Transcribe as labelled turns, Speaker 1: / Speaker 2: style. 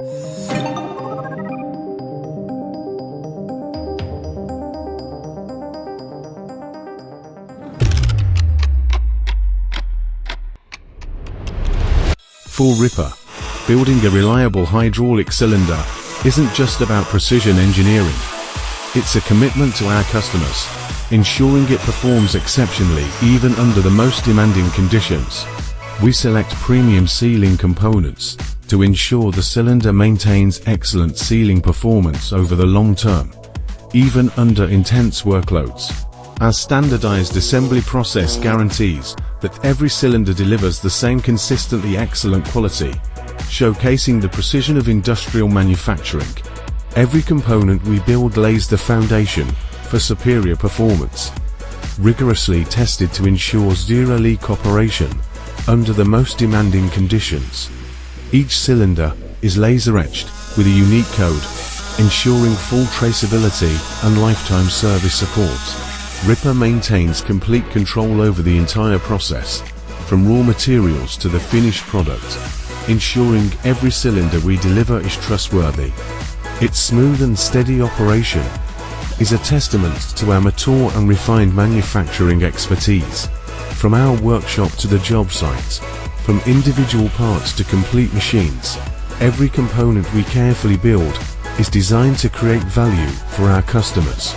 Speaker 1: For Rippa, building a reliable hydraulic cylinder isn't just about precision engineering. It's a commitment to our customers, ensuring it performs exceptionally even under the most demanding conditions. We select premium sealing components to ensure the cylinder maintains excellent sealing performance over the long term, even under intense workloads. Our standardized assembly process guarantees that every cylinder delivers the same consistently excellent quality, showcasing the precision of industrial manufacturing. Every component we build lays the foundation for superior performance, rigorously tested to ensure zero leak operation under the most demanding conditions. Each cylinder is laser etched with a unique code, ensuring full traceability and lifetime service support. Rippa maintains complete control over the entire process, from raw materials to the finished product, ensuring every cylinder we deliver is trustworthy. Its smooth and steady operation is a testament to our mature and refined manufacturing expertise. From our workshop to the job site, from individual parts to complete machines, every component we carefully build is designed to create value for our customers.